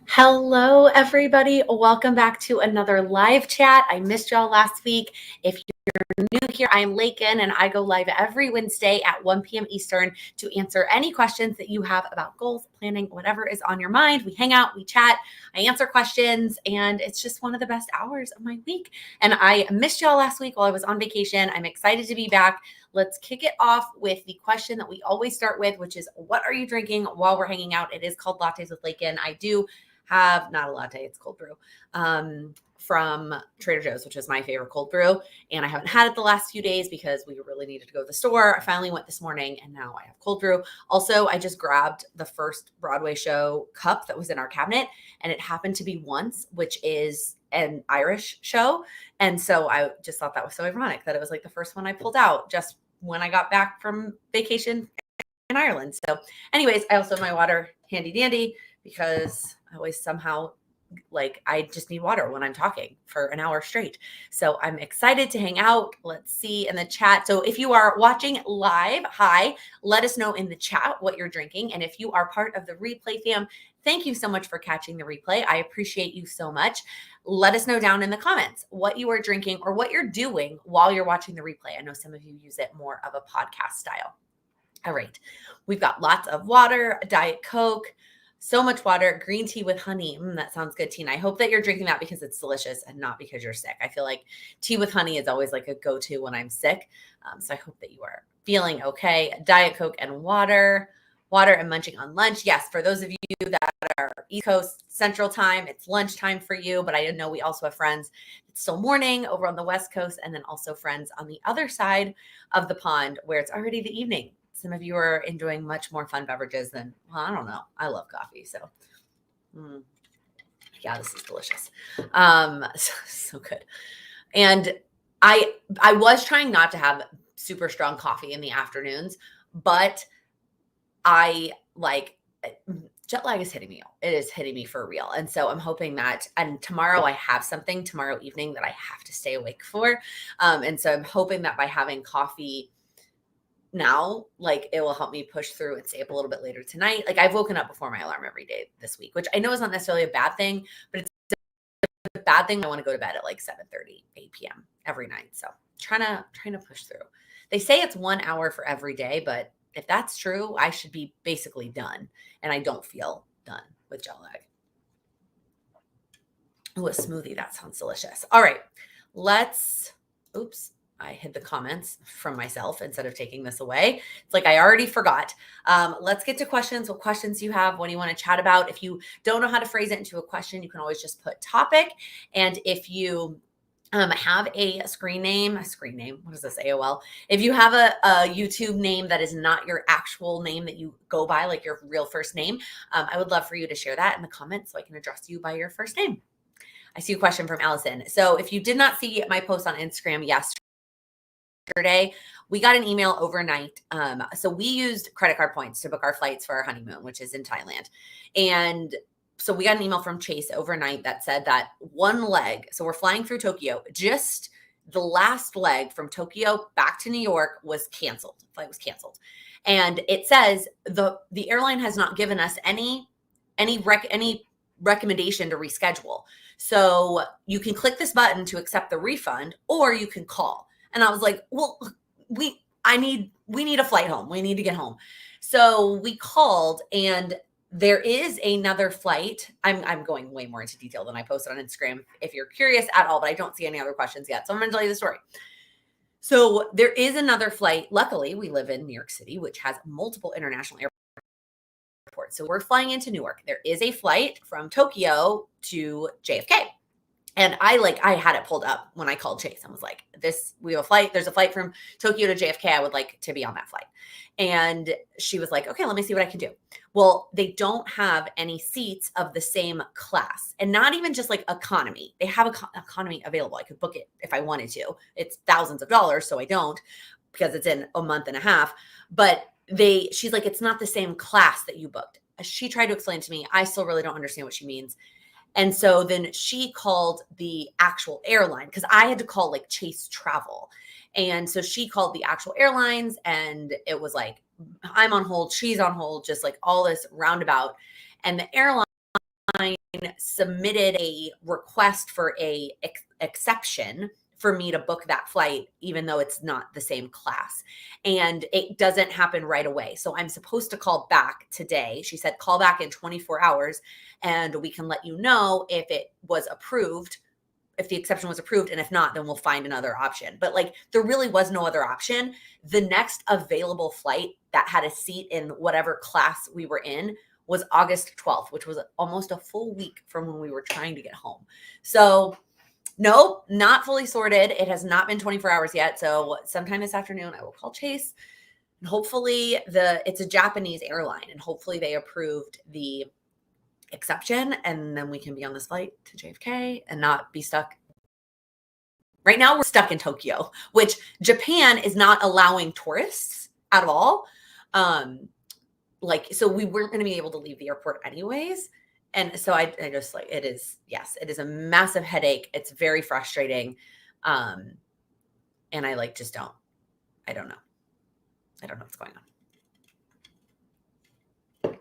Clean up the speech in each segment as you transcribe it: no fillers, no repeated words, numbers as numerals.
Hello, everybody. Welcome back to another live chat. I missed y'all last week. If you're new here, I'm Laken, and I go live every Wednesday at 1 p.m. Eastern to answer any questions that you have about goals, planning, whatever is on your mind. We hang out, we chat, I answer questions, and it's just one of the best hours of my week. And I missed y'all last week while I was on vacation. I'm excited to be back. Let's kick it off with the question that we always start with, which is, what are you drinking while we're hanging out? It is called Lattes with Laken. I do have not a latte, it's cold brew from Trader Joe's, which is my favorite cold brew. And I haven't had it the last few days because we really needed to go to the store. I finally went this morning and now I have cold brew. Also, I just grabbed the first Broadway show cup that was in our cabinet, and it happened to be Once, which is an Irish show. And so I just thought that was so ironic that it was like the first one I pulled out just when I got back from vacation in Ireland. So anyways, I also have my water handy dandy because I always somehow I just need water when I'm talking for an hour straight. So I'm excited to hang out. Let's see in the chat. So if you are watching live, hi, let us know in the chat what you're drinking. And if you are part of the replay fam, thank you so much for catching the replay. I appreciate you so much. Let us know down in the comments what you are drinking or what you're doing while you're watching the replay. I know some of you use it more of a podcast style. All right. We've got lots of water, Diet Coke, so much water, green tea with honey. That sounds good, Tina. I hope that you're drinking that because it's delicious and not because you're sick. I feel like tea with honey is always like a go-to when I'm sick. So I hope that you are feeling okay. Diet Coke and water and munching on lunch. Yes, for those of you that are East Coast Central Time, it's lunchtime for you, but I didn't know we also have friends. It's still morning over on the West Coast, and then also friends on the other side of the pond where it's already the evening. Some of you are enjoying much more fun beverages than, well, I don't know. I love coffee. So, yeah, this is delicious. So good. And I was trying not to have super strong coffee in the afternoons, but jet lag is hitting me. It is hitting me for real. And so I'm hoping that, and tomorrow I have something tomorrow evening that I have to stay awake for. And so I'm hoping that by having coffee now, it will help me push through and stay up a little bit later tonight. I've woken up before my alarm every day this week, which I know is not necessarily a bad thing, but it's a bad thing. I want to go to bed at 7:30, 8 p.m. every night. So trying to push through. They say it's 1 hour for every day, but if that's true, I should be basically done. And I don't feel done with jet lag. Oh, a smoothie. That sounds delicious. All right. I hid the comments from myself instead of taking this away. It's like I already forgot. Let's get to questions. What questions you have? What do you want to chat about? If you don't know how to phrase it into a question, you can always just put topic. And if you have a screen name, what is this, AOL? If you have a YouTube name that is not your actual name that you go by, like your real first name, I would love for you to share that in the comments so I can address you by your first name. I see a question from Allison. So if you did not see my post on Instagram yesterday, we got an email overnight. So we used credit card points to book our flights for our honeymoon, which is in Thailand. And so we got an email from Chase overnight that said that one leg, so we're flying through Tokyo, just the last leg from Tokyo back to New York was canceled. The flight was canceled. And it says the airline has not given us any recommendation to reschedule. So you can click this button to accept the refund, or you can call. And I was like, well, we need a flight home. We need to get home. So we called, and there is another flight. I'm going way more into detail than I posted on Instagram if you're curious at all, but I don't see any other questions yet. So I'm going to tell you the story. So there is another flight. Luckily, we live in New York City, which has multiple international airports. So we're flying into Newark. There is a flight from Tokyo to JFK. And I had it pulled up when I called Chase. I was like, we have a flight. There's a flight from Tokyo to JFK. I would like to be on that flight. And she was like, okay, let me see what I can do. Well, they don't have any seats of the same class, and not even just economy. They have economy available. I could book it if I wanted to. It's thousands of dollars. So I don't, because it's in a month and a half. But she's like, it's not the same class that you booked. She tried to explain to me. I still really don't understand what she means. And so then she called the actual airline, because I had to call Chase Travel. And so she called the actual airlines, and it was like, I'm on hold, she's on hold, just all this roundabout. And the airline submitted a request for a exception for me to book that flight, even though it's not the same class. And it doesn't happen right away. So I'm supposed to call back today. She said, call back in 24 hours and we can let you know if it was approved, if the exception was approved. And if not, then we'll find another option. But like, there really was no other option. The next available flight that had a seat in whatever class we were in was August 12th, which was almost a full week from when we were trying to get home. So no, not fully sorted. It has not been 24 hours yet. So sometime this afternoon, I will call Chase and hopefully it's a Japanese airline and hopefully they approved the exception and then we can be on this flight to JFK and not be stuck. Right now we're stuck in Tokyo, which Japan is not allowing tourists at all. So we weren't going to be able to leave the airport anyways. And so I just like, it is a massive headache. It's very frustrating. And I like, I don't know what's going on.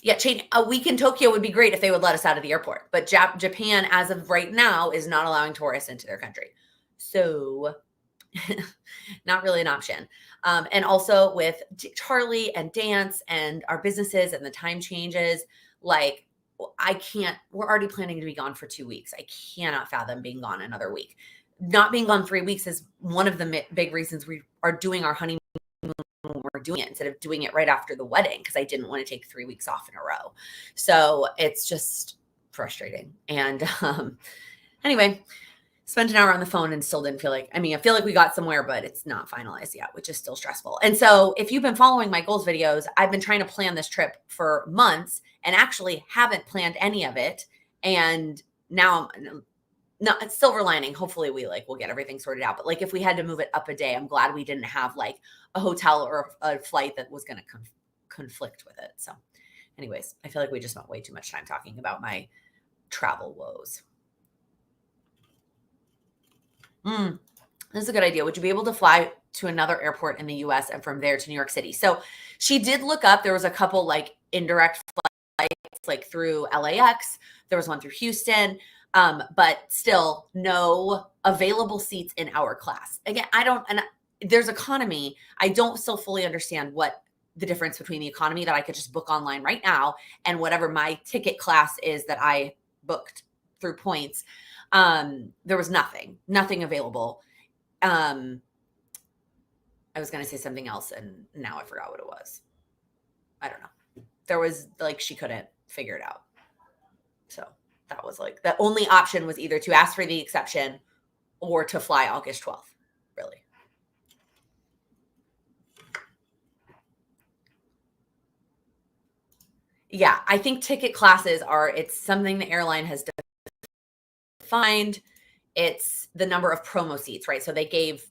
Yeah, a week in Tokyo would be great if they would let us out of the airport. But Japan, as of right now, is not allowing tourists into their country. So not really an option. And also with Charlie and dance and our businesses and the time changes, like, we're already planning to be gone for 2 weeks. I cannot fathom being gone another week. Not being gone 3 weeks is one of the big reasons we are doing our honeymoon when we're doing it instead of doing it right after the wedding, because I didn't want to take 3 weeks off in a row. So it's just frustrating. And anyway, spent an hour on the phone and still didn't feel like, I feel like we got somewhere, but it's not finalized yet, which is still stressful. And so if you've been following my goals videos, I've been trying to plan this trip for months and actually haven't planned any of it. And now it's silver lining. Hopefully we'll get everything sorted out. But like, if we had to move it up a day, I'm glad we didn't have like a hotel or a flight that was going to conflict with it. So anyways, I feel like we just spent way too much time talking about my travel woes. This is a good idea. Would you be able to fly to another airport in the US and from there to New York City? So she did look up, there was a couple like indirect flights like through LAX. There was one through Houston, but still no available seats in our class. Again, there's economy. I don't still fully understand what the difference between the economy that I could just book online right now and whatever my ticket class is that I booked through points. There was nothing available. I was going to say something else and now I forgot what it was. I don't know. There was like, she couldn't figure it out. So that was like, the only option was either to ask for the exception or to fly August 12th, really. Yeah, I think ticket classes it's something the airline has defined. It's the number of promo seats, right? So they gave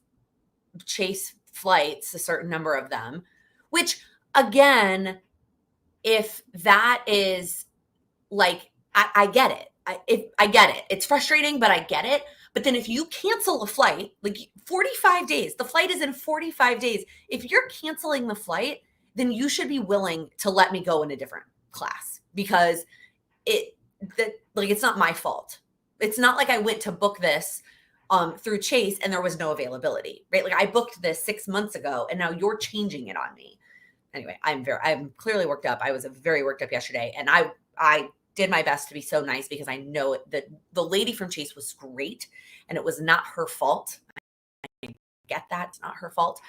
Chase flights a certain number of them, which again, if that is like, I get it. I get it. It's frustrating, but I get it. But then if you cancel a flight, like 45 days, the flight is in 45 days. If you're canceling the flight, then you should be willing to let me go in a different class because it's not my fault. It's not like I went to book this through Chase and there was no availability, right? Like I booked this 6 months ago and now you're changing it on me. Anyway, I'm clearly worked up. I was very worked up yesterday and I did my best to be so nice because I know that the lady from Chase was great and it was not her fault. I get that. It's not her fault.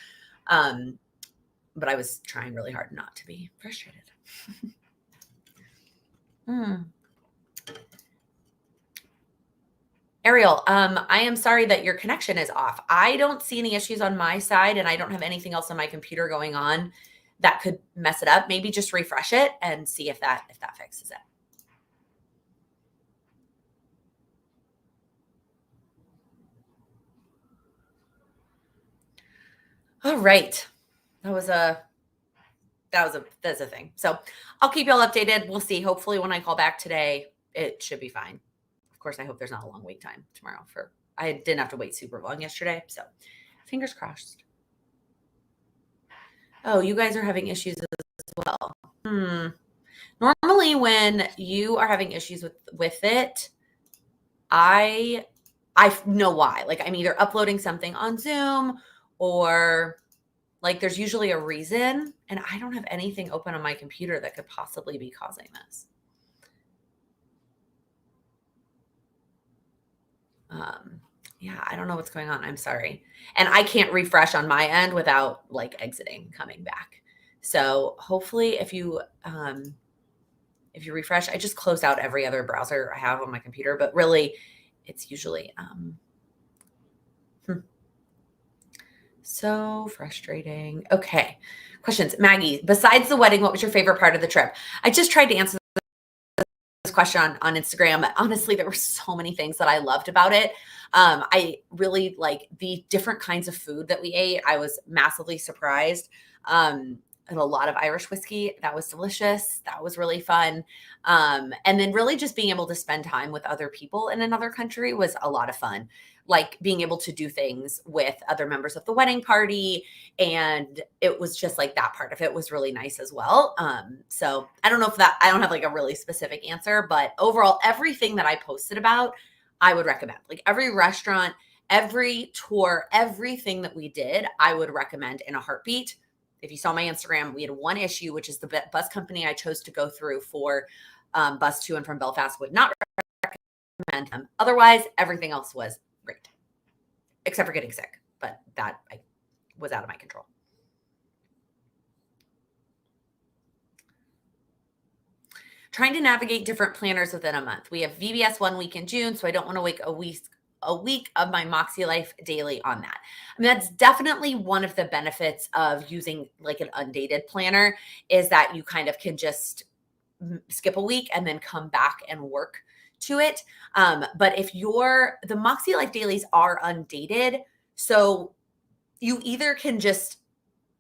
But I was trying really hard not to be frustrated. Ariel, I am sorry that your connection is off. I don't see any issues on my side and I don't have anything else on my computer going on that could mess it up. Maybe just refresh it and see if that fixes it. All right. That's a thing. So I'll keep y'all updated. We'll see. Hopefully when I call back today, it should be fine. Of course, I hope there's not a long wait time tomorrow I didn't have to wait super long yesterday. So fingers crossed. Oh, you guys are having issues as well. Normally when you are having issues with it, I know why. Like I'm either uploading something on Zoom or like there's usually a reason, and I don't have anything open on my computer that could possibly be causing this. Yeah, I don't know what's going on. I'm sorry. And I can't refresh on my end without like exiting, coming back. So hopefully if you refresh, I just closed out every other browser I have on my computer, but really it's usually so frustrating. Okay. Questions. Maggie, besides the wedding, what was your favorite part of the trip? I just tried to answer this question on Instagram. Honestly, there were so many things that I loved about it. I really like the different kinds of food that we ate. I was massively surprised. And a lot of Irish whiskey. That was delicious. That was really fun. And then really just being able to spend time with other people in another country was a lot of fun. Like being able to do things with other members of the wedding party. And it was just like that part of it was really nice as well. So I don't know if I don't have like a really specific answer, but overall, everything that I posted about, I would recommend. Like every restaurant, every tour, everything that we did, I would recommend in a heartbeat. If you saw my Instagram, we had one issue, which is the bus company I chose to go through for bus to and from Belfast would not recommend them. Otherwise, everything else was great, except for getting sick. But that was out of my control. Trying to navigate different planners within a month. We have VBS 1 week in June, so I don't want to wait a week of my Moxie Life daily on that. I mean, that's definitely one of the benefits of using like an undated planner is that you kind of can just skip a week and then come back and work to it. But if the Moxie Life dailies are undated, so you either can just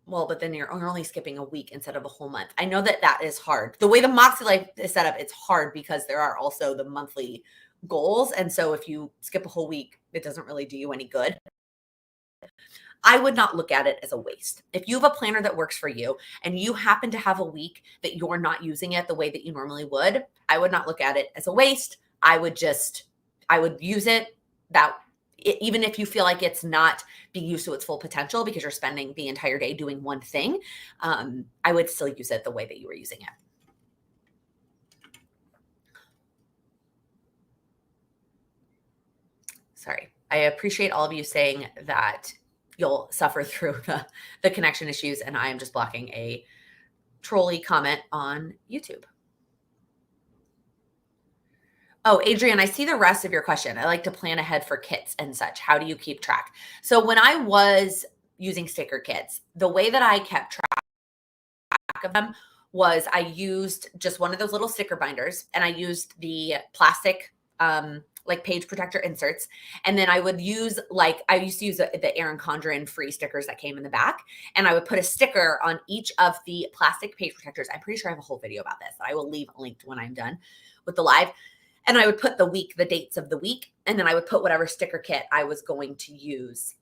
but then you're only skipping a week instead of a whole month. I know that is hard. The way the Moxie Life is set up, it's hard because there are also the monthly goals. And so if you skip a whole week, it doesn't really do you any good. I would not look at it as a waste. If you have a planner that works for you and you happen to have a week that you're not using it the way that you normally would, I would not look at it as a waste. I would use it even if you feel like it's not being used to its full potential because you're spending the entire day doing one thing, I would still use it the way that you were using it. Sorry. I appreciate all of you saying that you'll suffer through the connection issues, and I am just blocking a trolley comment on YouTube. Oh, Adrienne, I see the rest of your question. I like to plan ahead for kits and such. How do you keep track? So when I was using sticker kits, the way that I kept track of them was I used just one of those little sticker binders, and I used the plastic like page protector inserts. And then I would use I used to use the Erin Condren free stickers that came in the back. And I would put a sticker on each of the plastic page protectors. I'm pretty sure I have a whole video about this that I will leave linked when I'm done with the live. And I would put the dates of the week. And then I would put whatever sticker kit I was going to use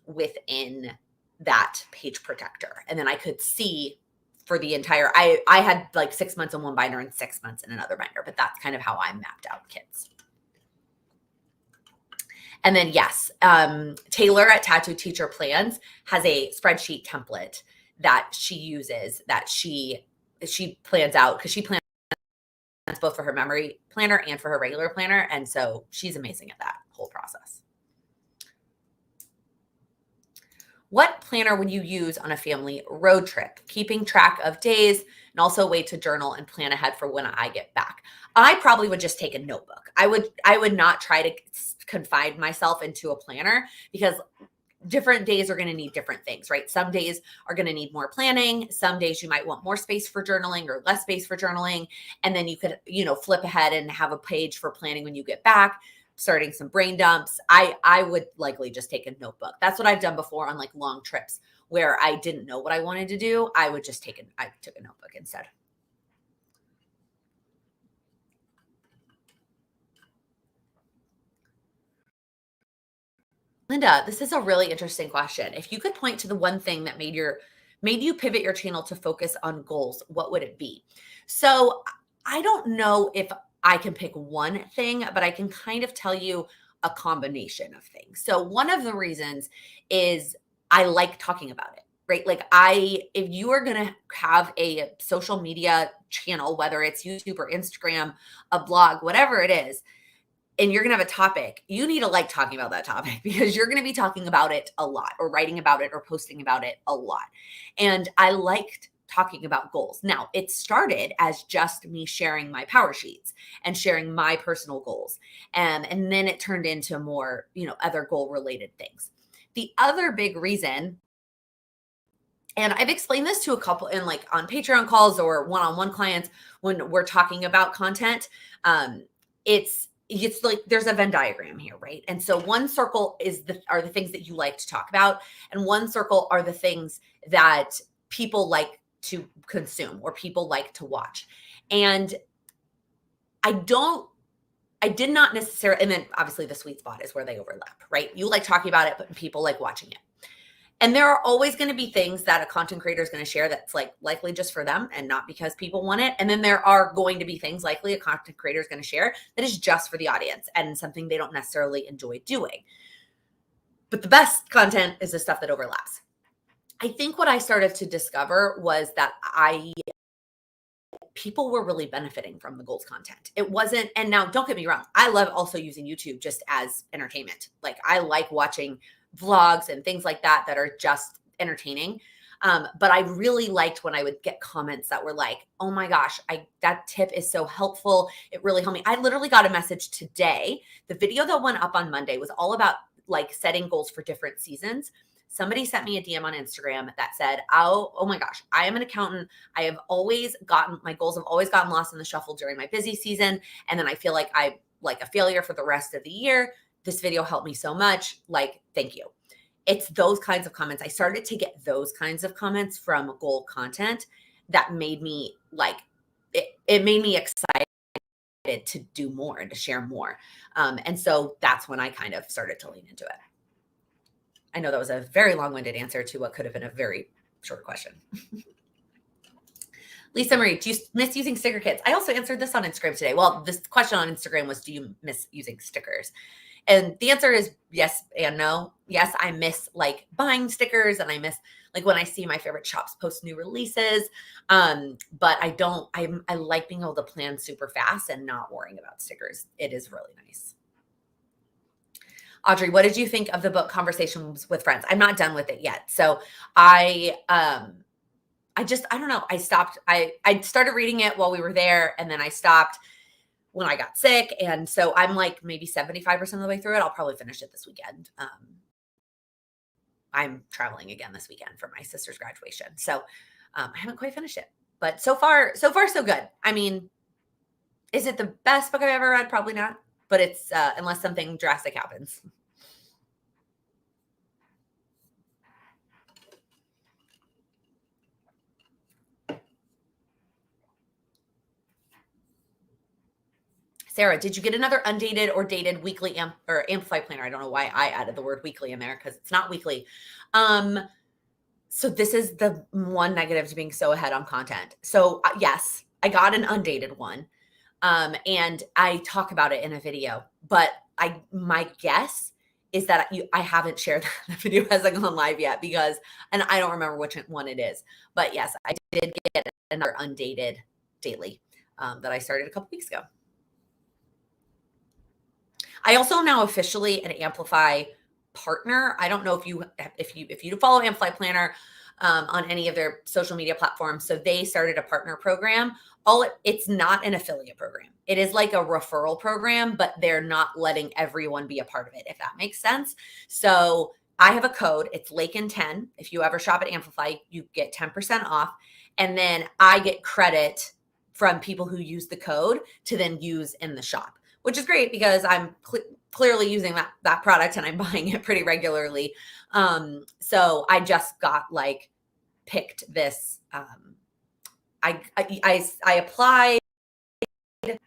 within that page protector. And then I could see for the entire, I had like 6 months in one binder and 6 months in another binder, but that's kind of how I mapped out kits. And then yes, Taylor at Tattoo Teacher Plans has a spreadsheet template that she uses that she plans out because she plans both for her memory planner and for her regular planner. And so she's amazing at that whole process. What planner would you use on a family road trip? Keeping track of days and also a way to journal and plan ahead for when I get back. I probably would just take a notebook. I would not try to confine myself into a planner because different days are going to need different things, right? Some days are going to need more planning. Some days you might want more space for journaling or less space for journaling. And then you could, flip ahead and have a page for planning when you get back, starting some brain dumps. I would likely just take a notebook. That's what I've done before on like long trips where I didn't know what I wanted to do. I took a notebook instead. Linda, this is a really interesting question. If you could point to the one thing that made your made you pivot your channel to focus on goals, what would it be? So I don't know if I can pick one thing, but I can kind of tell you a combination of things. So one of the reasons is I like talking about it, right? Like if you are going to have a social media channel, whether it's YouTube or Instagram, a blog, whatever it is, and you're going to have a topic, you need to like talking about that topic because you're going to be talking about it a lot or writing about it or posting about it a lot. And I liked talking about goals. Now, it started as just me sharing my power sheets and sharing my personal goals. And then it turned into more, other goal related things. The other big reason, and I've explained this to a couple in like on Patreon calls or one-on-one clients when we're talking about content, it's like there's a Venn diagram here, right? And so one circle are the things that you like to talk about, and one circle are the things that people like to consume or people like to watch. And I did not necessarily, and then obviously the sweet spot is where they overlap, right? You like talking about it, but people like watching it. And there are always going to be things that a content creator is going to share that's like likely just for them and not because people want it. And then there are going to be things likely a content creator is going to share that is just for the audience and something they don't necessarily enjoy doing. But the best content is the stuff that overlaps. I think what I started to discover was that people were really benefiting from the goals content. It wasn't, and now don't get me wrong, I love also using YouTube just as entertainment. Like I like watching vlogs and things like that are just entertaining. But I really liked when I would get comments that were like, oh my gosh, that tip is so helpful. It really helped me. I literally got a message today. The video that went up on Monday was all about like setting goals for different seasons. Somebody sent me a DM on Instagram that said, oh my gosh, I am an accountant. My goals have always gotten lost in the shuffle during my busy season. And then I feel like I'm like a failure for the rest of the year. This video helped me so much. Like, thank you. It's those kinds of comments. I started to get those kinds of comments from goal content that made me like, it made me excited to do more and to share more. And so that's when I kind of started to lean into it. I know that was a very long-winded answer to what could have been a very short question. Lisa Marie, do you miss using sticker kits? I also answered this on Instagram today. Well, this question on Instagram was, do you miss using stickers? And the answer is yes and no. Yes, I miss like buying stickers, and I miss like when I see my favorite shops post new releases. But I like being able to plan super fast and not worrying about stickers. It is really nice. Audrey, what did you think of the book Conversations with Friends? I'm not done with it yet. So I don't know. I stopped. I started reading it while we were there, and then I stopped when I got sick. And so I'm like maybe 75% of the way through it. I'll probably finish it this weekend. I'm traveling again this weekend for my sister's graduation. So I haven't quite finished it, but so far, so good. I mean, is it the best book I've ever read? Probably not, but it's unless something drastic happens. Sarah, did you get another undated or dated weekly Amplify planner? I don't know why I added the word weekly in there because it's not weekly. So this is the one negative to being so ahead on content. So yes, I got an undated one. And I talk about it in a video, but my guess is that I haven't shared that video hasn't gone live yet and I don't remember which one it is, but yes, I did get another undated daily, that I started a couple weeks ago. I also am now officially an Amplify partner. I don't know if you follow Amplify Planner on any of their social media platforms. So they started a partner program. It's not an affiliate program. It is like a referral program, but they're not letting everyone be a part of it, if that makes sense. So I have a code. It's Laken 10. If you ever shop at Amplify, you get 10% off. And then I get credit from people who use the code to then use in the shop, which is great because I'm clearly using that product and I'm buying it pretty regularly. So I just got picked this. I applied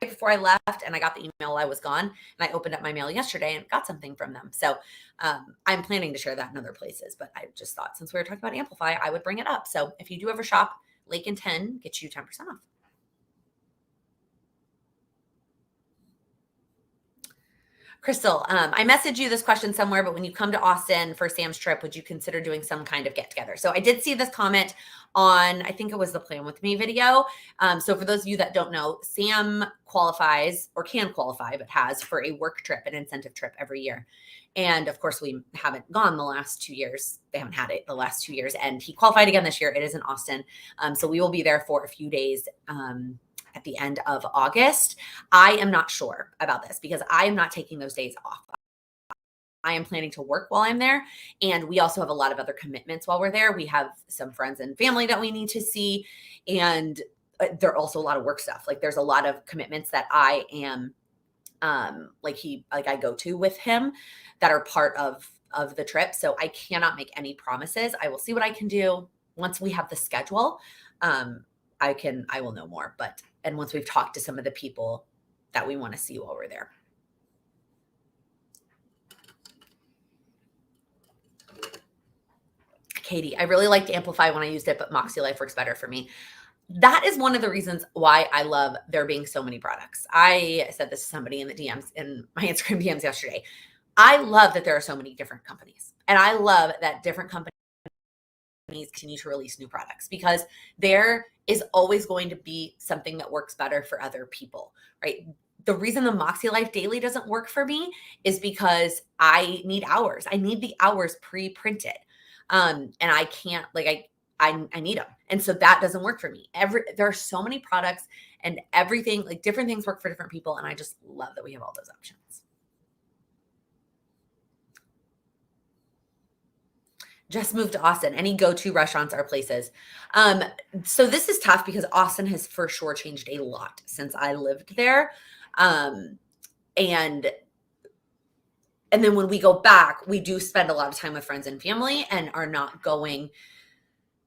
before I left, and I got the email I was gone, and I opened up my mail yesterday and got something from them. So I'm planning to share that in other places, but I just thought since we were talking about Amplify, I would bring it up. So if you do ever shop, Laken 10 gets you 10% off. Crystal, I messaged you this question somewhere, but when you come to Austin for Sam's trip, would you consider doing some kind of get together? So I did see this comment on, I think it was the Plan With Me video. So for those of you that don't know, Sam qualifies or can qualify, but has for a work trip, an incentive trip every year. And of course, we haven't gone the last 2 years. They haven't had it the last 2 years. And he qualified again this year. It is in Austin. So we will be there for a few days at the end of August. I am not sure about this because I am not taking those days off. I am planning to work while I'm there. And we also have a lot of other commitments while we're there. We have some friends and family that we need to see. And there are also a lot of work stuff. Like there's a lot of commitments that I am I go to with him that are part of the trip. So I cannot make any promises. I will see what I can do once we have the schedule. I will know more, and once we've talked to some of the people that we want to see while we're there. Katie, I really liked Amplify when I used it, but Moxie Life works better for me. That is one of the reasons why I love there being so many products. I said this to somebody in the DMs, in my Instagram DMs yesterday. I love that there are so many different companies, and I love that different companies continue to release new products because there is always going to be something that works better for other people, right? The reason the Moxie Life Daily doesn't work for me is because I need hours. I need the hours pre-printed. And I can't, I need them. And so that doesn't work for me. There are so many products and everything, like different things work for different people. And I just love that we have all those options. Just moved to Austin. Any go-to restaurants or places? So this is tough because Austin has for sure changed a lot since I lived there. And then when we go back, we do spend a lot of time with friends and family and are not going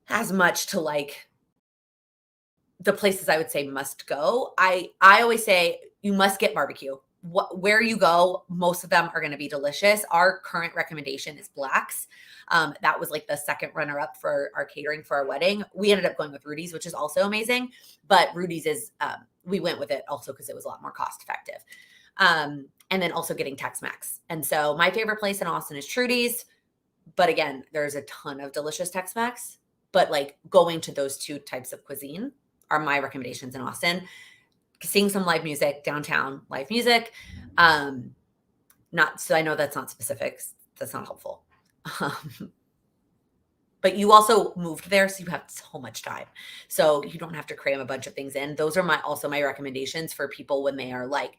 as much to like the places I would say must go. I always say you must get barbecue. Where you go, most of them are going to be delicious. Our current recommendation is Black's. That was like the second runner up for our catering for our wedding. We ended up going with Rudy's, which is also amazing. But Rudy's is, we went with it also because it was a lot more cost effective. And then also getting Tex-Mex. And so my favorite place in Austin is Trudy's. But again, there's a ton of delicious Tex-Mex. But like going to those two types of cuisine are my recommendations in Austin. Seeing some live music, downtown live music. So I know that's not specific. That's not helpful. But you also moved there, so you have so much time. So you don't have to cram a bunch of things in. Those are also my recommendations for people when they are like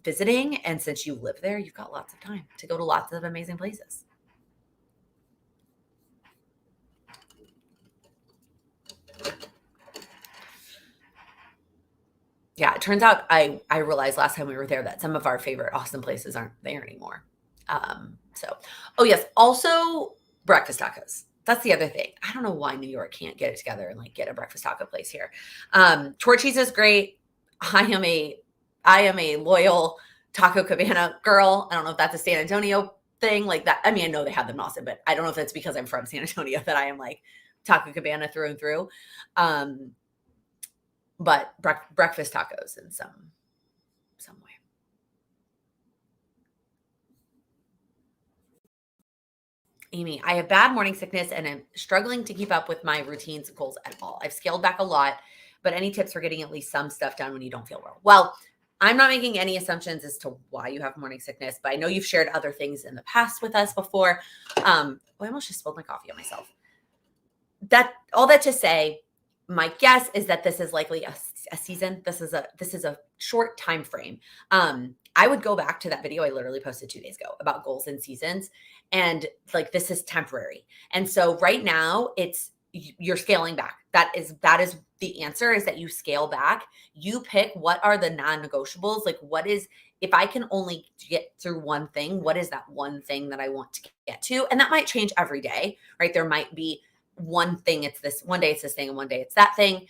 visiting. And since you live there, you've got lots of time to go to lots of amazing places. Yeah, it turns out I realized last time we were there that some of our favorite Austin places aren't there anymore. Oh yes, also breakfast tacos. That's the other thing. I don't know why New York can't get it together and like get a breakfast taco place here. Torchy's is great. I am a loyal Taco Cabana girl. I don't know if that's a San Antonio thing like that. I mean, I know they have them in Austin, but I don't know if it's because I'm from San Antonio that I am like Taco Cabana through and through. But breakfast tacos in some way. Amy, I have bad morning sickness and I'm struggling to keep up with my routines and goals at all. I've scaled back a lot, but any tips for getting at least some stuff done when you don't feel well? Well, I'm not making any assumptions as to why you have morning sickness, but I know you've shared other things in the past with us before. I almost just spilled my coffee on myself. All that to say, my guess is that this is likely a season. This is a short time frame. I would go back to that video I literally posted 2 days ago about goals and seasons, and like this is temporary. And so right now you're scaling back. That is the answer, is that you scale back. You pick what are the non-negotiables. Like if I can only get through one thing, what is that one thing that I want to get to? And that might change every day, right? There might be one thing, one day it's this thing and one day it's that thing.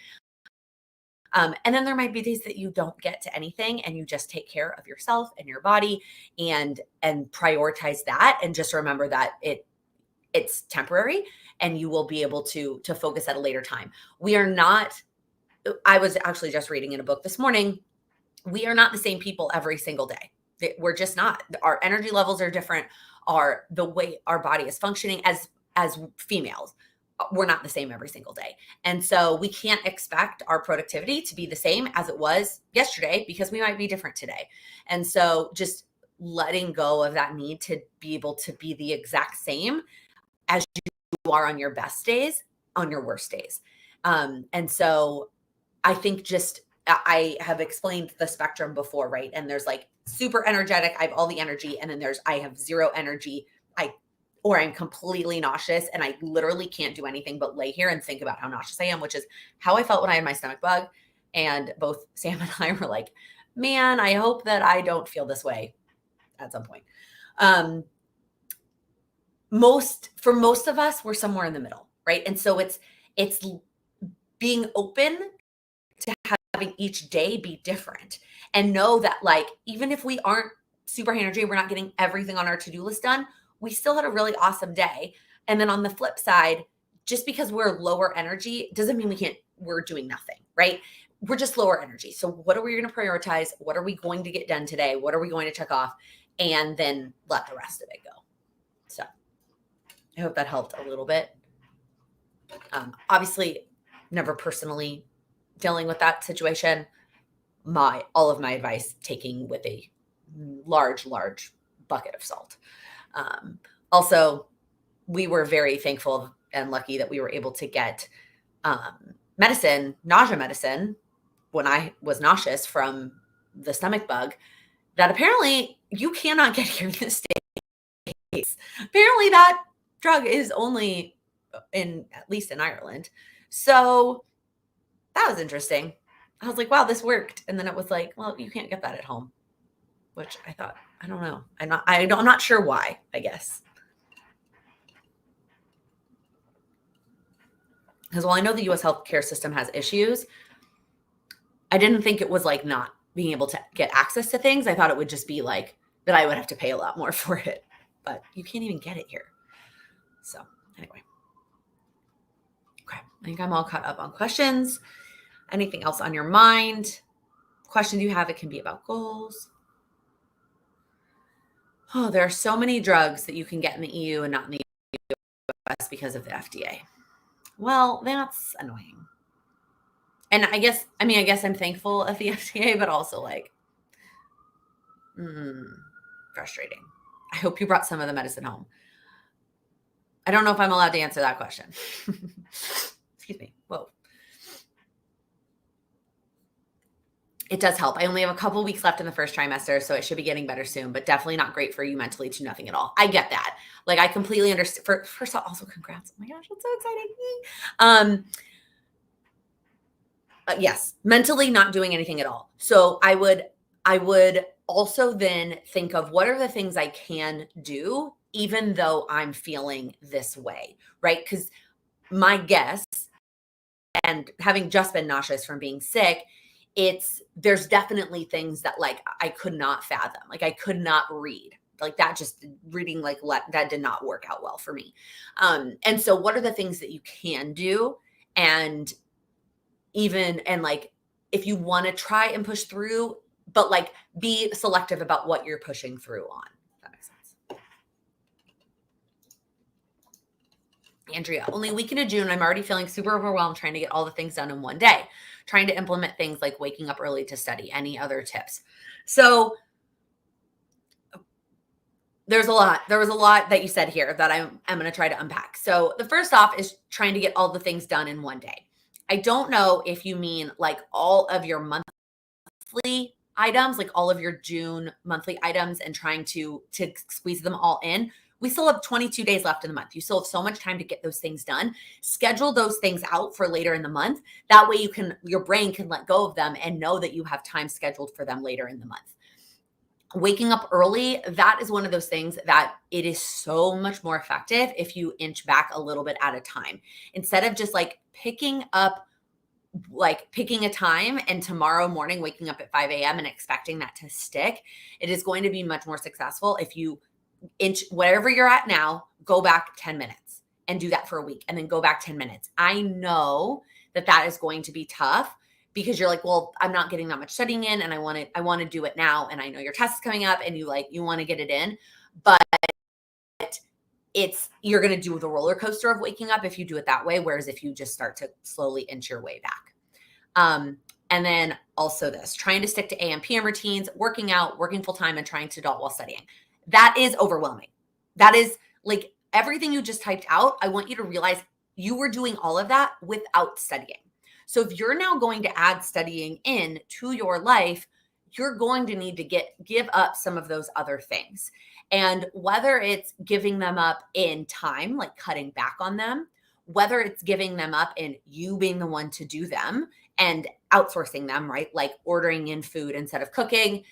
And then there might be days that you don't get to anything and you just take care of yourself and your body and prioritize that. And just remember that it's temporary and you will be able to focus at a later time. We are not, I was actually just reading in a book this morning, we are not the same people every single day. We're just not. Our energy levels are different. The way our body is functioning as females, we're not the same every single day. And so we can't expect our productivity to be the same as it was yesterday because we might be different today. And so just letting go of that need to be able to be the exact same as you are on your best days, on your worst days. And so I think I have explained the spectrum before, right? And there's like super energetic, I have all the energy, and then I have zero energy, or I'm completely nauseous and I literally can't do anything but lay here and think about how nauseous I am, which is how I felt when I had my stomach bug. And both Sam and I were like, man, I hope that I don't feel this way at some point. For most of us, we're somewhere in the middle, right? And so it's being open to having each day be different and know that, like, even if we aren't super high energy, we're not getting everything on our to-do list done, we still had a really awesome day. And then on the flip side, just because we're lower energy doesn't mean we're doing nothing, right? We're just lower energy. So what are we going to prioritize? What are we going to get done today? What are we going to check off? And then let the rest of it go. So I hope that helped a little bit. Obviously, never personally dealing with that situation. All of my advice taking with a large bucket of salt. Also, we were very thankful and lucky that we were able to get nausea medicine when I was nauseous from the stomach bug that apparently you cannot get here in the States. Apparently that drug is only at least in Ireland. So that was interesting. I was like, wow, this worked. And then it was like, well, you can't get that at home, which I thought, I don't know. I'm not sure why, I guess. Because while I know the US healthcare system has issues, I didn't think it was like not being able to get access to things. I thought it would just be like that I would have to pay a lot more for it, but you can't even get it here. So anyway. Okay. I think I'm all caught up on questions. Anything else on your mind? Questions you have, it can be about goals. Oh, there are so many drugs that you can get in the EU and not in the US because of the FDA. Well, that's annoying. And I guess I'm thankful of the FDA, but also like, frustrating. I hope you brought some of the medicine home. I don't know if I'm allowed to answer that question. Excuse me. Whoa. It does help. I only have a couple weeks left in the first trimester, so it should be getting better soon, but definitely not great for you mentally to do nothing at all. I get that. Like, I completely understand. First of all, also congrats. Oh my gosh, that's so exciting. Yes, mentally not doing anything at all. So I would also then think of what are the things I can do, even though I'm feeling this way, right? Because my guess, and having just been nauseous from being sick, there's definitely things that like I could not fathom. Like I could not read. Like that just reading that did not work out well for me. And so what are the things that you can do? And like if you want to try and push through, but like be selective about what you're pushing through on. If that makes sense. Andrea, only a week into June, I'm already feeling super overwhelmed trying to get all the things done in one day, trying to implement things like waking up early to study. Any other tips? So there was a lot that you said here that I'm going to try to unpack. So the first off is trying to get all the things done in one day. I don't know if you mean like all of your monthly items, like all of your June monthly items and trying to squeeze them all in. We still have 22 days left in the month. You still have so much time to get those things done. Schedule those things out for later in the month. That way your brain can let go of them and know that you have time scheduled for them later in the month. Waking up early, that is one of those things that it is so much more effective if you inch back a little bit at a time. Instead of just like picking up like picking a time and tomorrow morning waking up at 5 a.m. and expecting that to stick, it is going to be much more successful if you inch wherever you're at now, go back 10 minutes and do that for a week and then go back 10 minutes. I know that that is going to be tough because you're like, well, I'm not getting that much studying in and I want to do it now. And I know your test is coming up and you want to get it in, but you're going to do the roller coaster of waking up if you do it that way. Whereas if you just start to slowly inch your way back. And then also trying to stick to AM PM routines, working out, working full time and trying to adult while studying. That is overwhelming. That is like everything you just typed out. I want you to realize you were doing all of that without studying. So if you're now going to add studying in to your life, you're going to need to give up some of those other things. And whether it's giving them up in time, like cutting back on them, whether it's giving them up in you being the one to do them and outsourcing them, right? Like ordering in food instead of cooking,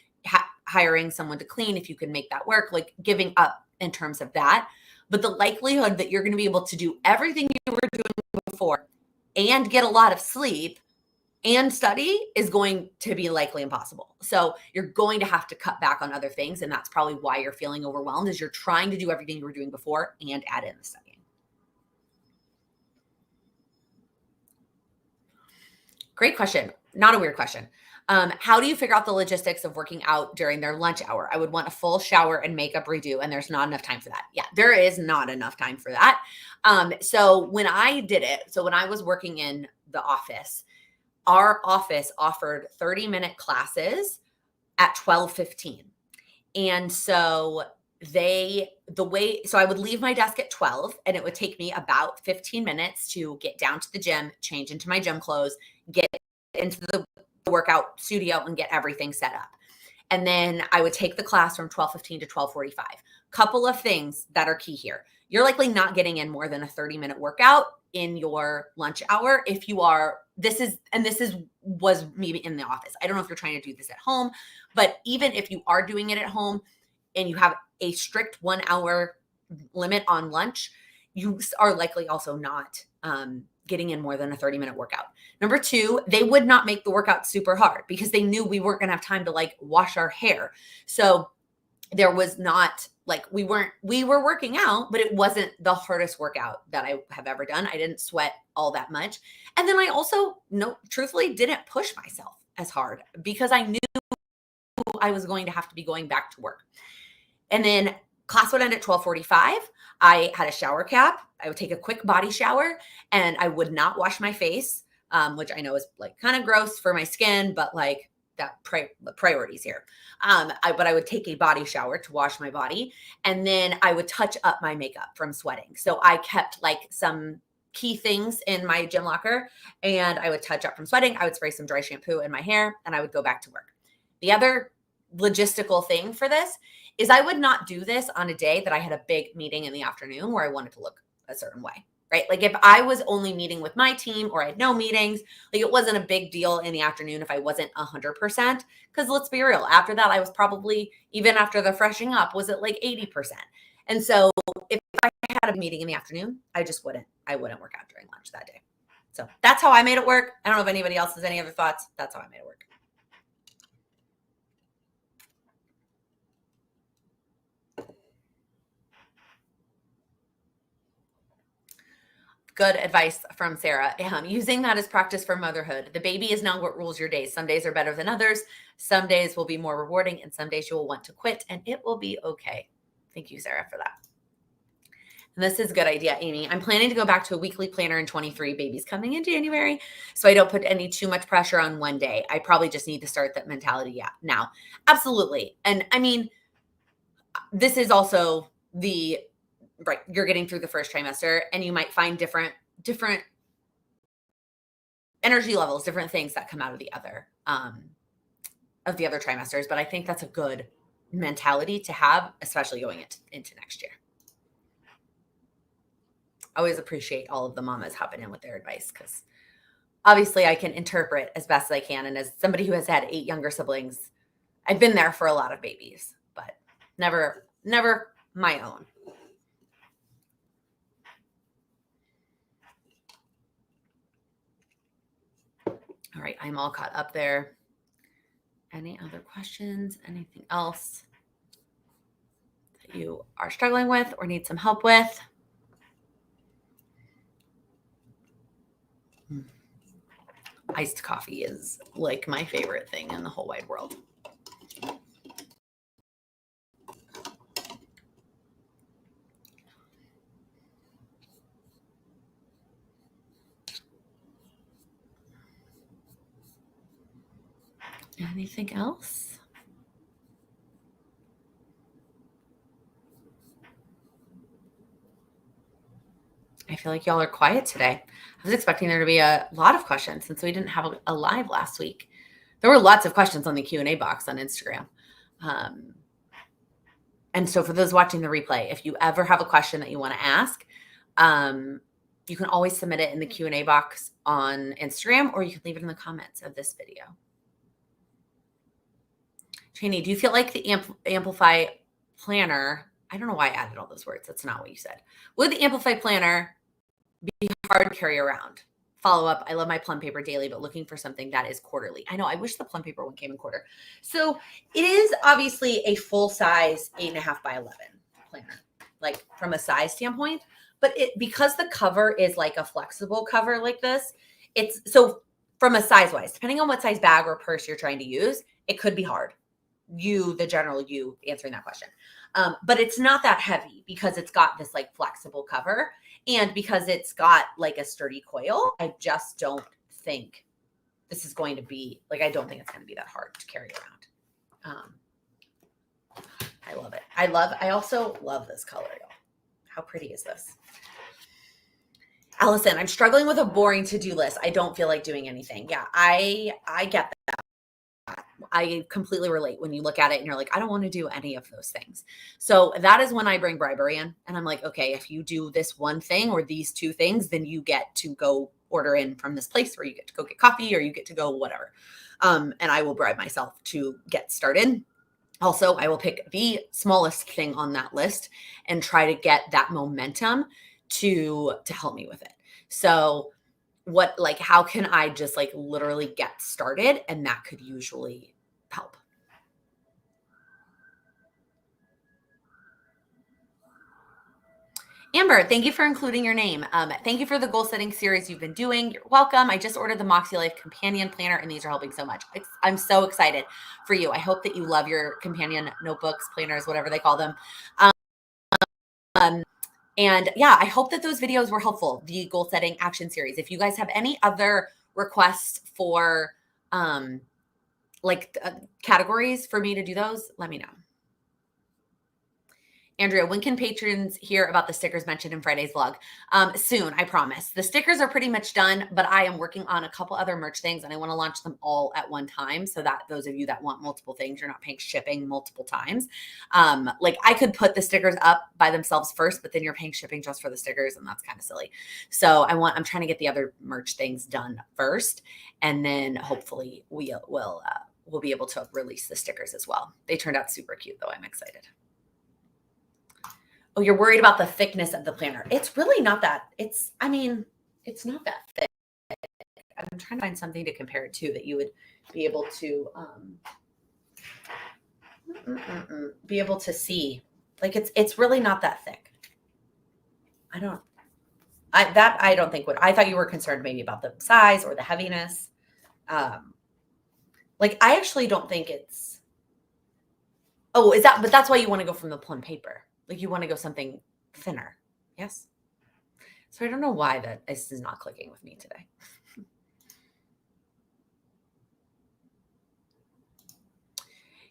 hiring someone to clean if you can make that work, like giving up in terms of that. But the likelihood that you're going to be able to do everything you were doing before and get a lot of sleep and study is going to be likely impossible. So you're going to have to cut back on other things. And that's probably why you're feeling overwhelmed, is you're trying to do everything you were doing before and add in the studying. Great question. Not a weird question. How do you figure out the logistics of working out during their lunch hour? I would want a full shower and makeup redo, and there's not enough time for that. Yeah, there is not enough time for that. So when I did it, so when I was working in the office, our office offered 30-minute classes at 12:15. And so so I would leave my desk at 12 and it would take me about 15 minutes to get down to the gym, change into my gym clothes, get into the workout studio and get everything set up. And then I would take the class from 12:15 to 12:45. Couple of things that are key here. You're likely not getting in more than a 30-minute workout in your lunch hour. If you are, was maybe in the office. I don't know if you're trying to do this at home, but even if you are doing it at home and you have a strict 1 hour limit on lunch, you are likely also not getting in more than a 30-minute workout. Number two, they would not make the workout super hard because they knew we weren't going to have time to like wash our hair. So there was not like, we were working out, but it wasn't the hardest workout that I have ever done. I didn't sweat all that much. And then I also, truthfully didn't push myself as hard because I knew I was going to have to be going back to work. And then class would end at 12:45. I had a shower cap. I would take a quick body shower and I would not wash my face, which I know is like kind of gross for my skin, but like the priorities here. But I would take a body shower to wash my body. And then I would touch up my makeup from sweating. So I kept like some key things in my gym locker and I would touch up from sweating. I would spray some dry shampoo in my hair and I would go back to work. The other logistical thing for this is I would not do this on a day that I had a big meeting in the afternoon where I wanted to look a certain way, right? Like if I was only meeting with my team or I had no meetings, like it wasn't a big deal in the afternoon if I wasn't 100%, because let's be real, after that, I was probably, even after the freshening up, was at like 80%. And so if I had a meeting in the afternoon, I wouldn't work out during lunch that day. So that's how I made it work. I don't know if anybody else has any other thoughts. That's how I made it work. Good advice from Sarah. Using that as practice for motherhood. The baby is not what rules your days. Some days are better than others. Some days will be more rewarding and some days you will want to quit and it will be okay. Thank you, Sarah, for that. And this is a good idea, Amy. I'm planning to go back to a weekly planner in 23, babies coming in January, so I don't put too much pressure on one day. I probably just need to start that mentality now. Absolutely. And I mean, this is also right, you're getting through the first trimester and you might find different energy levels, different things that come out of the other trimesters. But I think that's a good mentality to have, especially going into next year. I always appreciate all of the mamas hopping in with their advice because obviously I can interpret as best as I can. And as somebody who has had 8 younger siblings, I've been there for a lot of babies, but never my own. All right, I'm all caught up there. Any other questions? Anything else that you are struggling with or need some help with? Iced coffee is like my favorite thing in the whole wide world. Anything else? I feel like y'all are quiet today. I was expecting there to be a lot of questions since we didn't have a live last week. There were lots of questions on the Q&A box on Instagram. And so for those watching the replay, if you ever have a question that you want to ask, you can always submit it in the Q&A box on Instagram, or you can leave it in the comments of this video. Cheney, do you feel like the Amplify planner, I don't know why I added all those words. That's not what you said. Would the Amplify planner be hard to carry around? Follow up. I love my plum paper daily, but looking for something that is quarterly. I know. I wish the plum paper one came in quarter. So it is obviously a full size 8.5 by 11 planner, like from a size standpoint. But because the cover is like a flexible cover like this, it's so from a size wise, depending on what size bag or purse you're trying to use, it could be hard. The general you answering that question. But it's not that heavy because it's got this like flexible cover. And because it's got like a sturdy coil, I just don't think this is going to be, like, I don't think it's going to be that hard to carry around. I love it. I also love this color, y'all. How pretty is this? Allison, I'm struggling with a boring to-do list. I don't feel like doing anything. Yeah, I get that. I completely relate when you look at it and you're like, I don't want to do any of those things. So that is when I bring bribery in and I'm like, okay, if you do this one thing or these two things, then you get to go order in from this place where you get to go get coffee or you get to go whatever. And I will bribe myself to get started. Also, I will pick the smallest thing on that list and try to get that momentum to help me with it. So how can I just like literally get started? And that could usually help. Amber, thank you for including your name. Thank you for the goal setting series you've been doing. You're welcome. I just ordered the Moxie Life Companion Planner, and these are helping so much. I'm so excited for you. I hope that you love your companion notebooks, planners, whatever they call them. And yeah, I hope that those videos were helpful, the goal setting action series. If you guys have any other requests for categories for me to do those, let me know. Andrea, when can patrons hear about the stickers mentioned in Friday's vlog? Soon, I promise. The stickers are pretty much done, but I am working on a couple other merch things and I want to launch them all at one time so that those of you that want multiple things, you're not paying shipping multiple times. Like I could put the stickers up by themselves first, but then you're paying shipping just for the stickers and that's kind of silly. So I'm trying to get the other merch things done first. And then hopefully we'll be able to release the stickers as well. They turned out super cute though. I'm excited. Oh, you're worried about the thickness of the planner. It's really not that. It's not that thick. I'm trying to find something to compare it to that you would be able to see. Like it's really not that thick. I don't think I thought you were concerned maybe about the size or the heaviness. Like I actually don't think it's, but that's why you want to go from the plum paper. Like you want to go something thinner. Yes. So I don't know why this is not clicking with me today.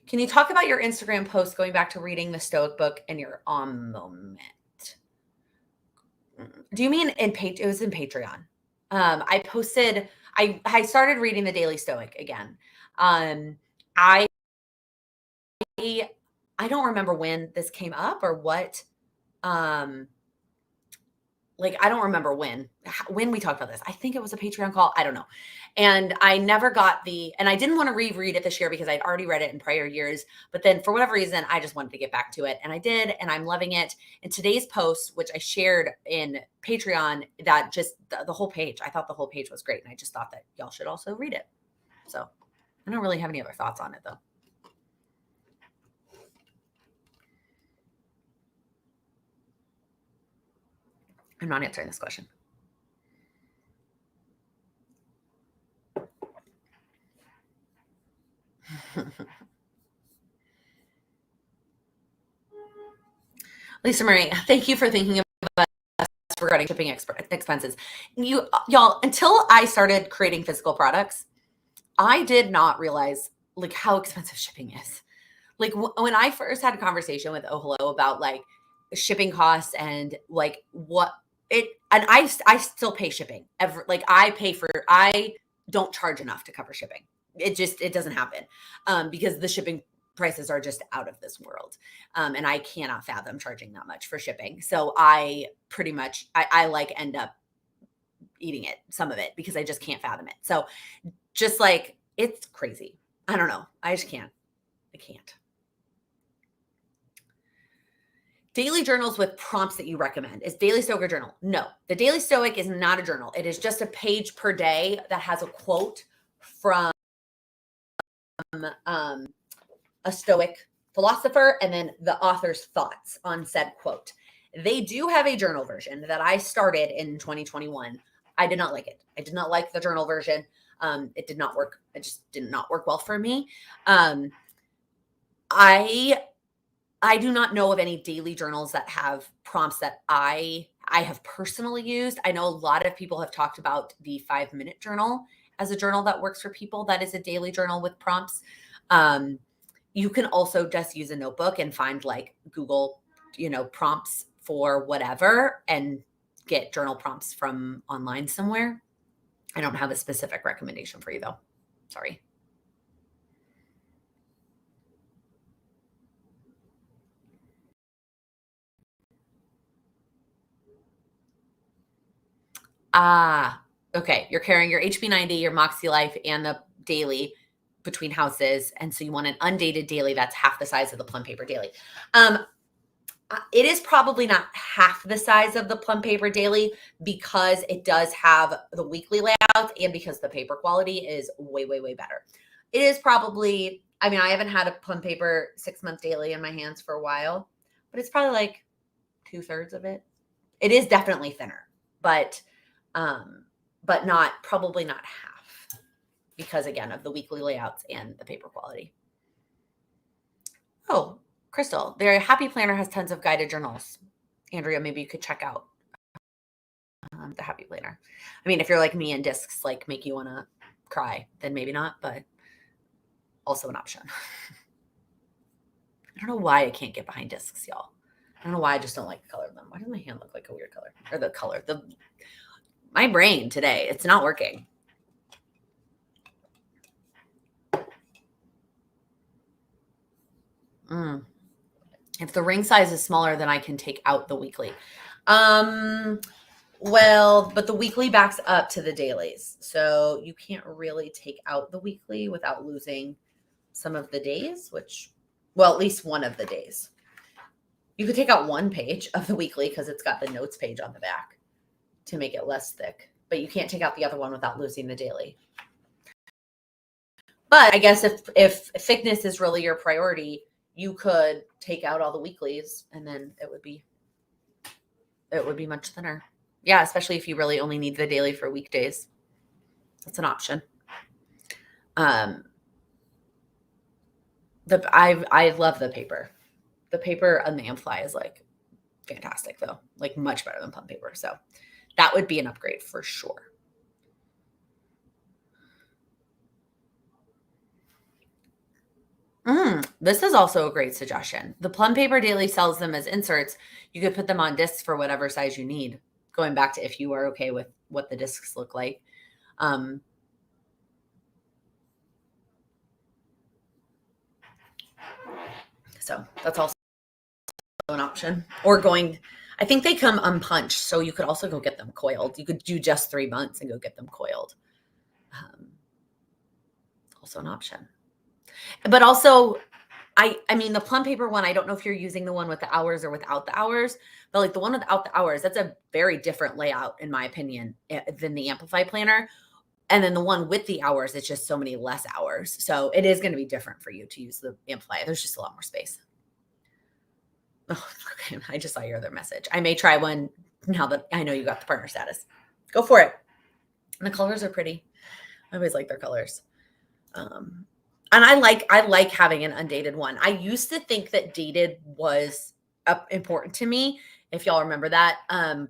Can you talk about your Instagram post going back to reading the Stoic book and your moment? Do you mean it was in Patreon? I posted, I started reading the Daily Stoic again. I don't remember when this came up or what. like, I don't remember when we talked about this. I think it was a Patreon call. I don't know. And I never got and I didn't want to reread it this year because I'd already read it in prior years. But then for whatever reason, I just wanted to get back to it. And I did, and I'm loving it. And today's post, which I shared in Patreon, that just the whole page, I thought the whole page was great. And I just thought that y'all should also read it. So I don't really have any other thoughts on it though. I'm not answering this question. Lisa Marie, thank you for thinking of us regarding shipping expenses. Y'all, until I started creating physical products, I did not realize like how expensive shipping is. Like when I first had a conversation with Oh Hello about like shipping costs and like what it, and I still pay shipping. I don't charge enough to cover shipping. It doesn't happen because the shipping prices are just out of this world. And I cannot fathom charging that much for shipping. So I pretty much, I like end up eating it, some of it, because I just can't fathom it. So just like, it's crazy. I don't know. I just can't. I can't. Daily journals with prompts that you recommend. Is Daily Stoic a journal? No, the Daily Stoic is not a journal. It is just a page per day that has a quote from a Stoic philosopher and then the author's thoughts on said quote. They do have a journal version that I started in 2021. I did not like it. I did not like the journal version. It did not work. It just did not work well for me. I do not know of any daily journals that have prompts that I have personally used. I know a lot of people have talked about the 5-minute journal as a journal that works for people. That is a daily journal with prompts. You can also just use a notebook and find like Google, prompts for whatever and get journal prompts from online somewhere. I don't have a specific recommendation for you though. Sorry. Okay. You're carrying your HB90, your Moxie Life, and the daily between houses. And so you want an undated daily that's half the size of the Plum Paper Daily. It is probably not half the size of the Plum Paper Daily because it does have the weekly layouts and because the paper quality is way, way, way better. It is probably, I haven't had a Plum Paper 6-month daily in my hands for a while, but it's probably like 2/3 of it. It is definitely thinner, but probably not half because again of the weekly layouts and the paper quality. Oh, Crystal, their Happy Planner has tons of guided journals. Andrea, maybe you could check out the Happy Planner. If you're like me and discs like make you want to cry, then maybe not, but also an option. I don't know why I can't get behind discs, y'all. I don't know why I just don't like the color of them. Why does my hand look like a weird color? Or the color, my brain today, it's not working. If the ring size is smaller, then I can take out the weekly. Well, but the weekly backs up to the dailies. So you can't really take out the weekly without losing some of the days, at least one of the days. You could take out one page of the weekly because it's got the notes page on the back to make it less thick, but you can't take out the other one without losing the daily. But I guess if thickness is really your priority, you could take out all the weeklies and then it would be much thinner. Yeah, especially if you really only need the daily for weekdays. That's an option. I love the paper. The paper on the Amfly is like fantastic though, like much better than Plum Paper. So that would be an upgrade for sure. This is also a great suggestion. The Plum Paper Daily sells them as inserts. You could put them on discs for whatever size you need. Going back to if you are okay with what the discs look like. So that's also an option. Or I think they come unpunched, so you could also go get them coiled. You could do just 3 months and go get them coiled. Also an option. But also, I mean, the plum paper one, I don't know if you're using the one with the hours or without the hours, but like the one without the hours, that's a very different layout, in my opinion, than the Amplify planner. And then the one with the hours, it's just so many less hours. So it is going to be different for you to use the Amplify. There's just a lot more space. Oh, okay. I just saw your other message. I may try one now that I know you got the partner status. Go for it. And the colors are pretty. I always like their colors. And I like having an undated one. I used to think that dated was important to me. If y'all remember that,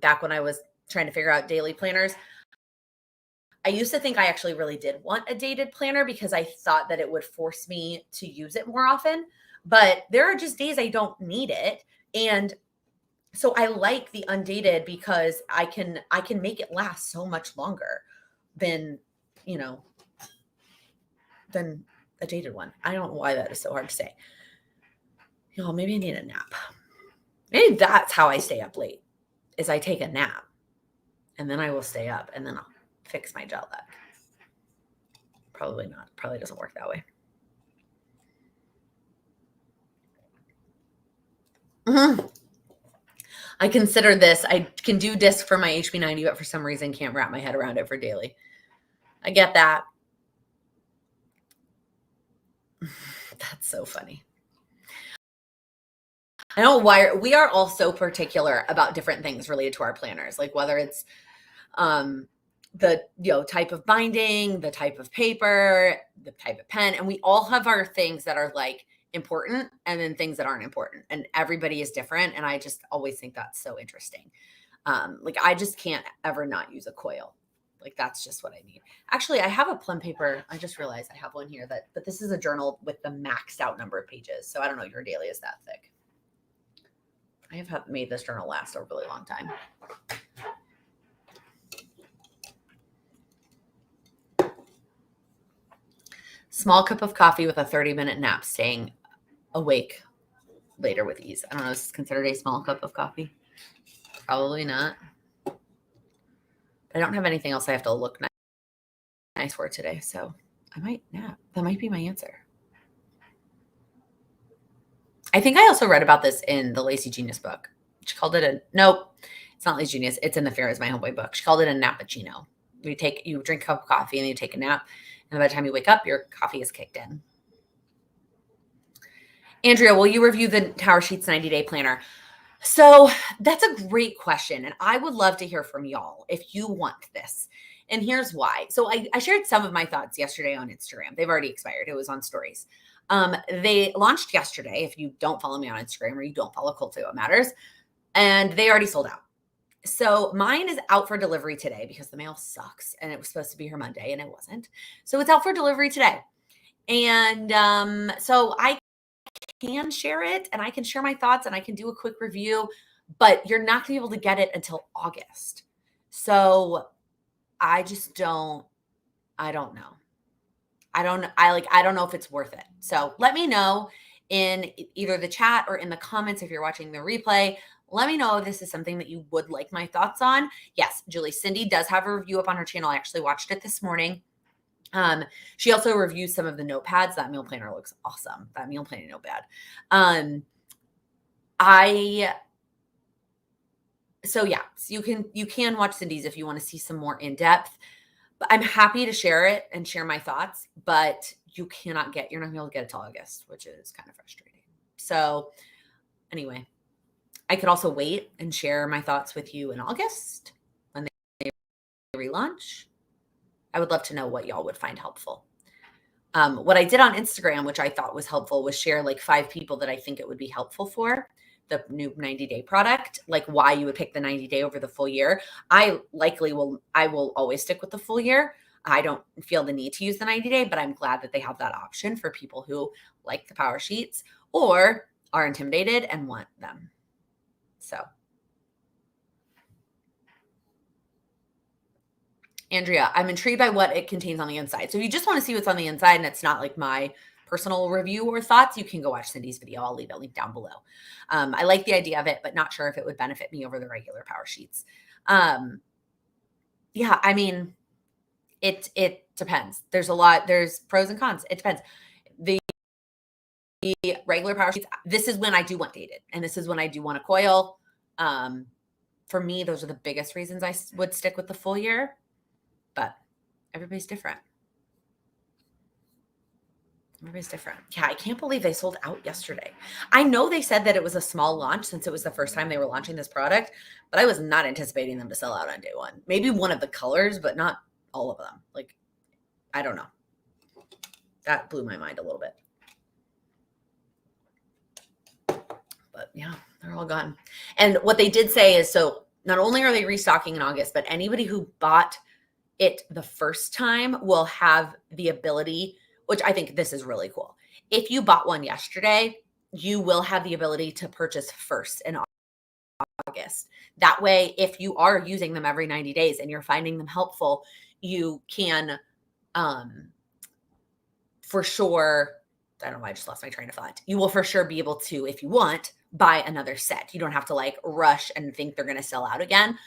back when I was trying to figure out daily planners, I used to think I actually really did want a dated planner because I thought that it would force me to use it more often. But there are just days I don't need it. And so I like the undated because I can make it last so much longer than, than a dated one. I don't know why that is so hard to say. Maybe I need a nap. Maybe that's how I stay up late, is I take a nap and then I will stay up and then I'll fix my jet lag. Probably not. Probably doesn't work that way. I consider this. I can do disc for my HB90, but for some reason can't wrap my head around it for daily. I get that. That's so funny. I don't know why we are all so particular about different things related to our planners, like whether it's the type of binding, the type of paper, the type of pen, and we all have our things that are like important and then things that aren't important, and everybody is different. And I just always think that's so interesting. Like I just can't ever not use a coil. Like that's just what I need. Actually, I have a plum paper. I just realized I have one here but this is a journal with the maxed out number of pages. So I don't know, your daily is that thick. I have made this journal last a really long time. Small cup of coffee with a 30-minute nap, staying awake later with ease. I don't know, is this considered a small cup of coffee? Probably not. I don't have anything else I have to look nice for today, so I might nap. That might be my answer. I think I also read about this in the Lazy Genius book. She called it nope, it's not Lazy Genius. It's in the Fear is My Homeboy book. She called it a nappuccino. You drink a cup of coffee and then you take a nap. And by the time you wake up, your coffee is kicked in. Andrea, will you review the Tower Sheets 90-day planner? So that's a great question. And I would love to hear from y'all if you want this. And here's why. So I shared some of my thoughts yesterday on Instagram. They've already expired. It was on stories. They launched yesterday. If you don't follow me on Instagram or you don't follow Culto, it matters. And they already sold out. So mine is out for delivery today because the mail sucks and it was supposed to be here Monday and it wasn't. So it's out for delivery today. And so I can share it and I can share my thoughts and I can do a quick review, but you're not gonna be able to get it until August. So I don't know. I don't know if it's worth it. So let me know in either the chat or in the comments if you're watching the replay. Let me know if this is something that you would like my thoughts on. Yes, Julie, Cindy does have a review up on her channel. I actually watched it this morning. She also reviews some of the notepads. That meal planner looks awesome. That meal planning notepad. So you can watch Cindy's if you want to see some more in depth. But I'm happy to share it and share my thoughts, but you're not going to be able to get it till August, which is kind of frustrating. So anyway, I could also wait and share my thoughts with you in August when they relaunch. I would love to know what y'all would find helpful. What I did on Instagram, which I thought was helpful, was share like 5 people that I think it would be helpful for the new 90-day product, like why you would pick the 90-day over the full year. I will always stick with the full year. I don't feel the need to use the 90-day, but I'm glad that they have that option for people who like the power sheets or are intimidated and want them. So Andrea, I'm intrigued by what it contains on the inside. So if you just want to see what's on the inside and it's not like my personal review or thoughts, you can go watch Cindy's video. I'll leave a link down below. I like the idea of it, but not sure if it would benefit me over the regular power sheets. Yeah, I mean, it depends. There's pros and cons. It depends. The regular power sheets, this is when I do want dated, and this is when I do want a coil. For me, those are the biggest reasons I would stick with the full year, but everybody's different. Everybody's different. Yeah, I can't believe they sold out yesterday. I know they said that it was a small launch since it was the first time they were launching this product, but I was not anticipating them to sell out on day one. Maybe one of the colors, but not all of them. Like, I don't know. That blew my mind a little bit. But yeah, they're all gone. And what they did say is, so not only are they restocking in August, but anybody who bought it the first time will have the ability, which I think this is really cool. If you bought one yesterday, you will have the ability to purchase first in August. That way, if you are using them every 90 days and you're finding them helpful, you can, for sure, I don't know why I just lost my train of thought. You will for sure be able to, if you want, buy another set. You don't have to like rush and think they're going to sell out again.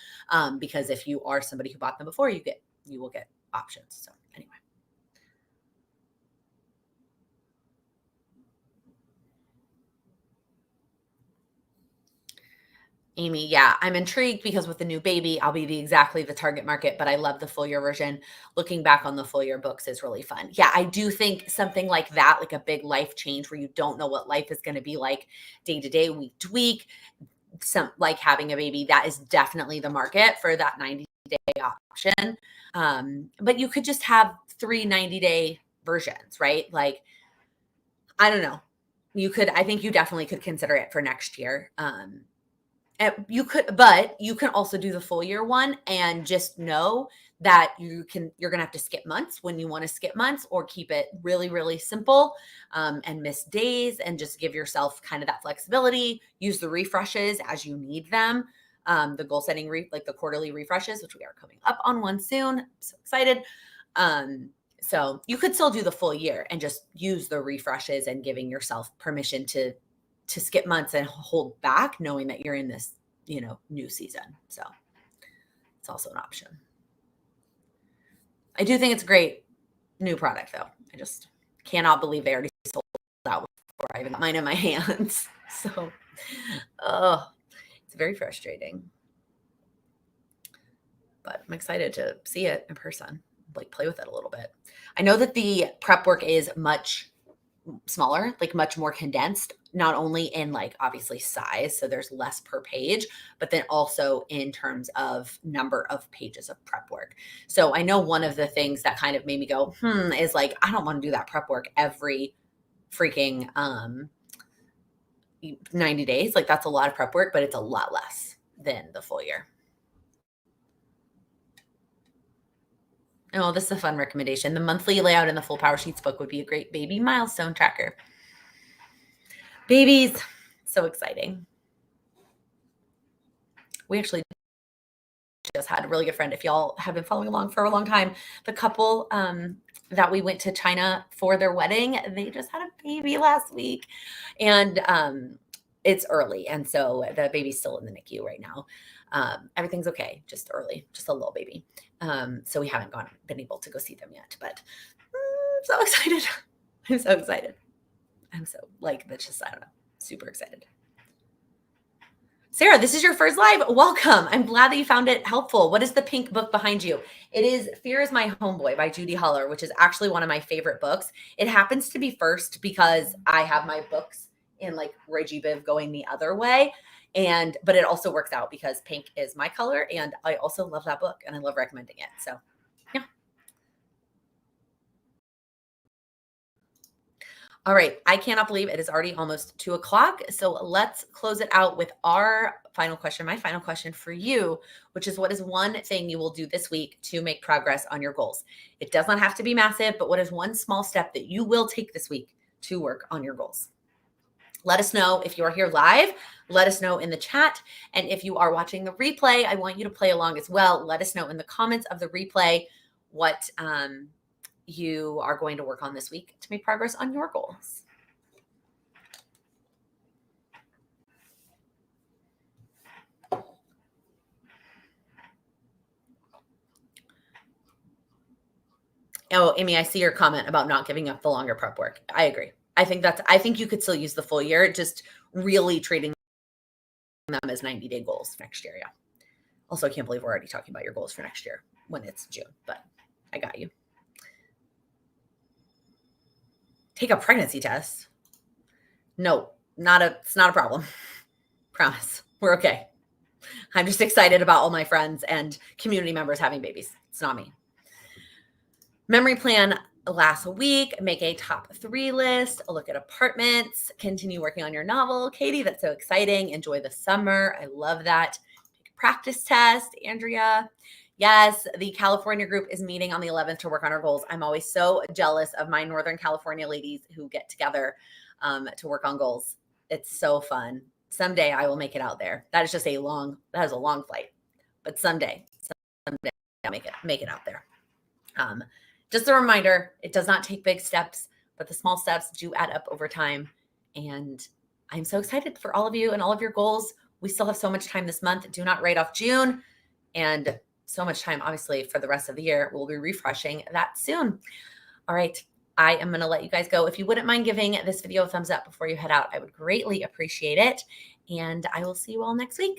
Because if you are somebody who bought them before, you will get options. So anyway. Amy, yeah, I'm intrigued because with the new baby, I'll be exactly the target market, but I love the full year version. Looking back on the full year books is really fun. Yeah, I do think something like that, like a big life change where you don't know what life is going to be like day to day, week to week, some like having a baby, that is definitely the market for that 90-day option. But you could just have 3 90-day versions, right? Like, I don't know. I think you definitely could consider it for next year. But you can also do the full year one and just know that you're going to have to skip months when you want to skip months, or keep it really, really simple, and miss days, and just give yourself kind of that flexibility. Use the refreshes as you need them. The goal setting, like the quarterly refreshes, which we are coming up on one soon. I'm so excited. So you could still do the full year and just use the refreshes and giving yourself permission to skip months and hold back, knowing that you're in this, new season. So it's also an option. I do think it's a great new product though. I just cannot believe they already sold out before I even got mine in my hands. So, it's very frustrating, but I'm excited to see it in person, like play with it a little bit. I know that the prep work is much smaller, like much more condensed, not only in like obviously size, so there's less per page, but then also in terms of number of pages of prep work. So I know one of the things that kind of made me go, is like, I don't want to do that prep work every freaking 90 days. Like, that's a lot of prep work, but it's a lot less than the full year. Oh, this is a fun recommendation. The monthly layout in the full Power Sheets book would be a great baby milestone tracker. Babies, so exciting. We actually just had a really good friend. If y'all have been following along for a long time, the couple that we went to China for their wedding, they just had a baby last week, and it's early. And so the baby's still in the NICU right now. Everything's okay, just early, just a little baby. So we haven't been able to go see them yet, but I'm so excited. I'm so excited. I'm so that's just, I don't know, super excited. Sarah, this is your first live. Welcome. I'm glad that you found it helpful. What is the pink book behind you? It is Fear is My Homeboy by Judy Holler, which is actually one of my favorite books. It happens to be first because I have my books in like Reggie Biv going the other way. But it also works out because pink is my color, and I also love that book and I love recommending it. So yeah. All right. I cannot believe it is already almost 2:00. So let's close it out with our final question. My final question for you, which is, what is one thing you will do this week to make progress on your goals? It does not have to be massive, but what is one small step that you will take this week to work on your goals? Let us know if you are here live. Let us know in the chat. And if you are watching the replay, I want you to play along as well. Let us know in the comments of the replay what you are going to work on this week to make progress on your goals. Oh, Amy, I see your comment about not giving up the longer prep work. I agree. I think you could still use the full year, just really treating them as 90-day goals for next year. Yeah. Also, I can't believe we're already talking about your goals for next year when it's June, but I got you. Take a pregnancy test. No, it's not a problem. Promise. We're okay. I'm just excited about all my friends and community members having babies. It's not me. Memory plan last week. Make a top 3 list. Look at apartments. Continue working on your novel. Katie, that's so exciting. Enjoy the summer. I love that. Take a practice test. Andrea. Yes, the California group is meeting on the 11th to work on our goals. I'm always so jealous of my Northern California ladies who get together to work on goals. It's so fun. Someday I will make it out there. That is a long flight, but someday I'll make it out there. Just a reminder, it does not take big steps, but the small steps do add up over time. And I'm so excited for all of you and all of your goals. We still have so much time this month. Do not write off June, and so much time, obviously, for the rest of the year. We'll be refreshing that soon. All right. I am going to let you guys go. If you wouldn't mind giving this video a thumbs up before you head out, I would greatly appreciate it. And I will see you all next week.